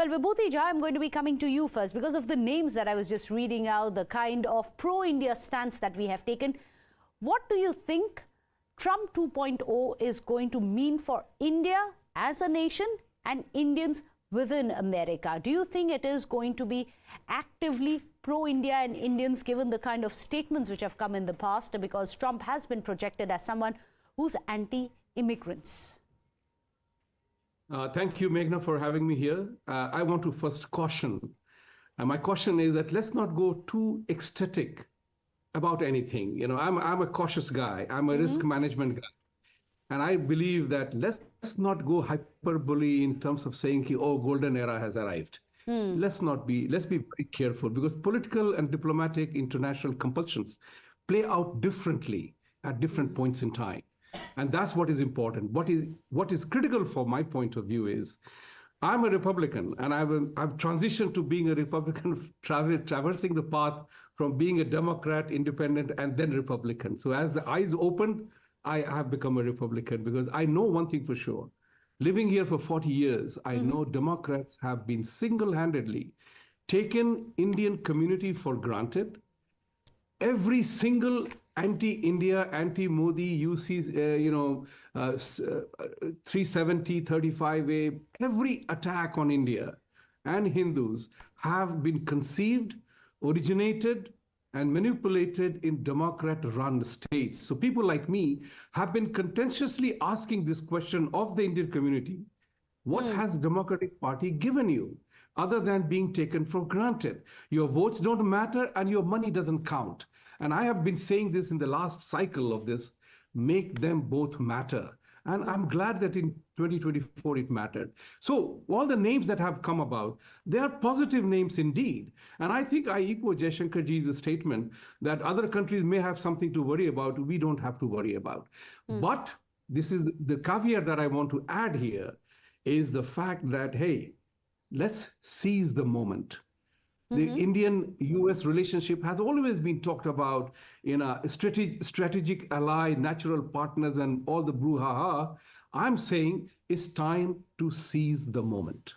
Well, Vibhuti Jha, I'm going to be coming to you first because of the names that I was just reading out, the kind of pro-India stance that we have taken. What do you think Trump 2.0 is going to mean for India as a nation and Indians within America? Do you think it is going to be actively pro-India and Indians, given the kind of statements which have come in the past, because Trump has been projected as someone who's anti-immigrants? Thank you, Meghna, for having me here. I want to first caution. My caution is that let's not go too ecstatic about anything. You know, I'm a cautious guy. I'm a risk management guy. And I believe that let's not go hyperbole in terms of saying, oh, golden era has arrived. Let's be very careful, because political and diplomatic international compulsions play out differently at different points in time. And that's what is important. What is critical from my point of view is, I'm a Republican, and I've transitioned to being a Republican, traversing the path from being a Democrat, independent, and then Republican. So as the eyes opened, I have become a Republican, because I know one thing for sure. Living here for 40 years, I know Democrats have been single-handedly taken Indian community for granted. Every single anti-India, anti-Modi, UC, 370, 35A, every attack on India and Hindus have been conceived, originated, and manipulated in Democrat-run states. So people like me have been contentiously asking this question of the Indian community: what has Democratic Party given you other than being taken for granted? Your votes don't matter and your money doesn't count. And I have been saying this in the last cycle of this: make them both matter. And I'm glad that in 2024 it mattered. So all the names that have come about, they are positive names indeed. And I think I echo Jaishankarji's statement that other countries may have something to worry about, we don't have to worry about. But this is the caveat that I want to add here, is the fact that, hey, let's seize the moment. The Indian-US relationship has always been talked about in a strategic ally, natural partners, and all the brouhaha. I'm saying it's time to seize the moment,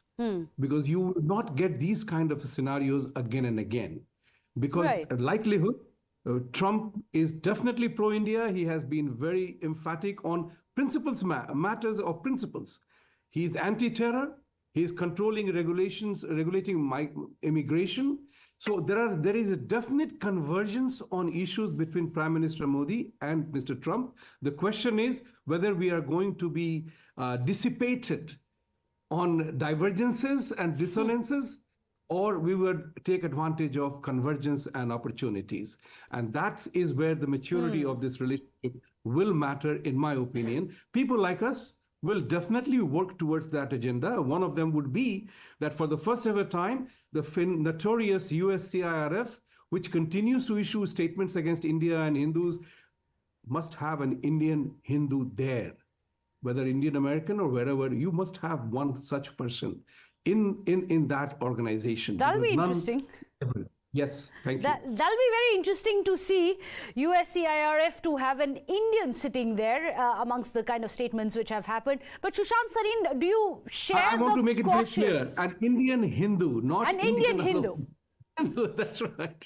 because you will not get these kind of scenarios again and again. Because likelihood, Trump is definitely pro-India. He has been very emphatic on principles, matters of principles. He's anti-terror. He's controlling regulating immigration. So there is a definite convergence on issues between Prime Minister Modi and Mr. Trump. The question is whether we are going to be dissipated on divergences and dissonances, or we would take advantage of convergence and opportunities. And that is where the maturity of this relationship will matter, in my opinion. People like us will definitely work towards that agenda. One of them would be that for the first ever time, the notorious USCIRF, which continues to issue statements against India and Hindus, must have an Indian Hindu there. Whether Indian American or wherever, you must have one such person in that organization. That'll be interesting. Yes, thank you. That'll be very interesting to see USCIRF to have an Indian sitting there amongst the kind of statements which have happened. But Sushant Sareen, do you share I want to make it very clear: an Indian Hindu, not an Indian Hindu. That's right.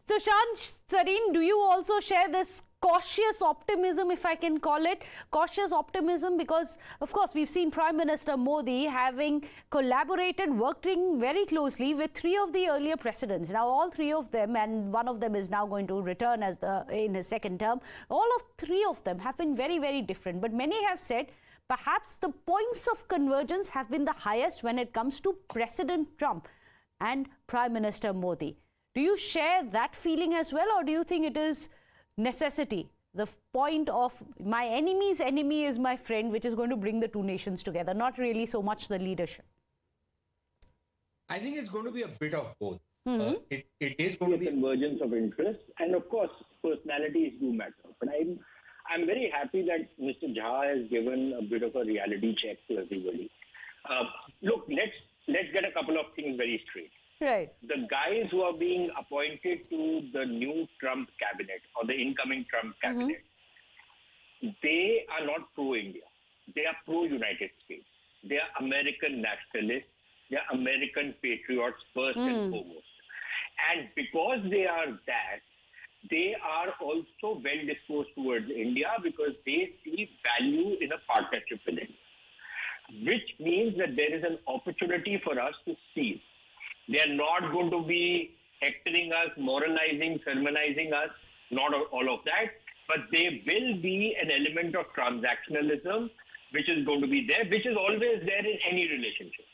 Sushant Sareen, do you also share this cautious optimism, if I can call it cautious optimism? Because of course we've seen Prime Minister Modi having collaborated, working very closely with three of the earlier presidents. Now all three of them, and one of them is now going to return as in his second term, all of three of them have been very, very different. But many have said perhaps the points of convergence have been the highest when it comes to President Trump and Prime Minister Modi. Do you share that feeling as well, or do you think it is necessity, the point of my enemy's enemy is my friend, which is going to bring the two nations together, not really so much the leadership? I think it's going to be a bit of both. It is going to be a convergence of interests, and of course, personalities do matter. But I'm very happy that Mr. Jha has given a bit of a reality check to everybody. Look, let's get a couple of things very straight. Right. The guys who are being appointed to the new Trump cabinet or the incoming Trump cabinet, they are not pro-India. They are pro-United States. They are American nationalists American patriots first and foremost. And because they are that, they are also well disposed towards India because they see value in a partnership with India, which means that there is an opportunity for us to seize. They are not going to be hectoring us, moralizing, sermonizing us, not all of that, but there will be an element of transactionalism which is going to be there, which is always there in any relationship.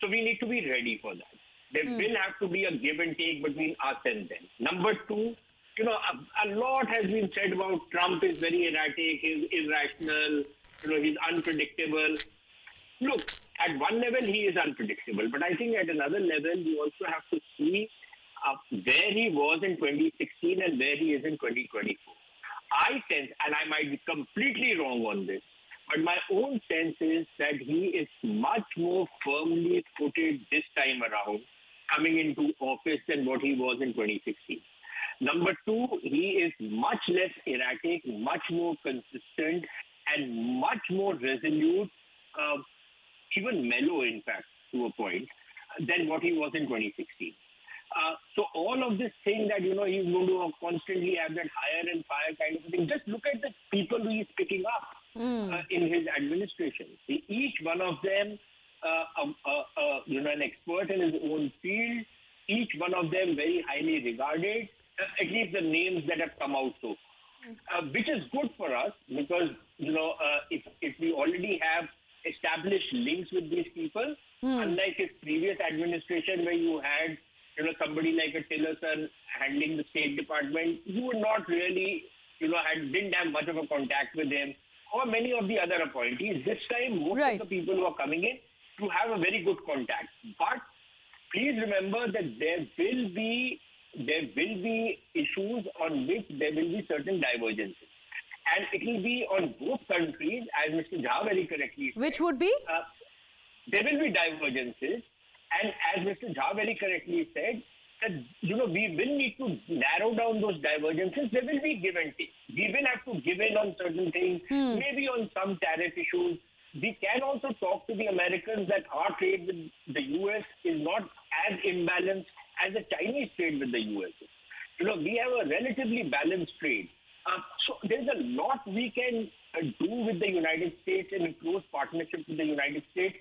So we need to be ready for that. There will have to be a give and take between us and them. Number two, a lot has been said about Trump is very erratic, he's irrational, he's unpredictable. Look, at one level he is unpredictable, but I think at another level we also have to see where he was in 2016 and where he is in 2024. I sense, and I might be completely wrong on this, but my own sense is that he is much more firmly footed this time around coming into office than what he was in 2016. Number two, he is much less erratic, much more consistent, and much more resolute, even mellow, in fact, to a point, than what he was in 2016. So all of this thing that, he's going to constantly have that hire and fire kind of thing, just look at the people who he's picking up in his administration. Each one of them, an expert in his own field, each one of them very highly regarded, at least the names that have come out so far, which is good for us because, if we already have established links with these people, unlike his previous administration where you had, somebody like a Tillerson handling the State Department, you would not really, didn't have much of a contact with him, or many of the other appointees. This time, most of the people who are coming in to have a very good contact. But please remember that there will be issues on which there will be certain divergences. And it will be on both countries, as Mr. Jha very correctly said. Which would be? There will be divergences. And as Mr. Jha very correctly said, that, we will need to narrow down those divergences. There will be give and take. We will have to give in on certain things, maybe on some tariff issues. We can also talk to the Americans that our trade with the U.S. is not as imbalanced as the Chinese trade with the U.S. We have a relatively balanced trade. So there's a lot we can do with the United States in a close partnership with the United States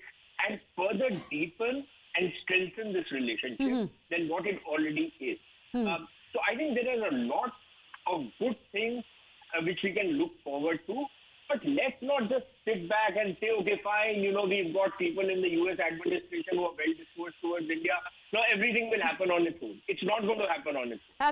and further deepen and strengthen this relationship than what it already is. So I think there are a lot of good things which we can look forward to. But let's not just sit back and say, okay, fine, we've got people in the U.S. administration who are well disposed towards India. Now everything will happen on its own. It's not going to happen on its own.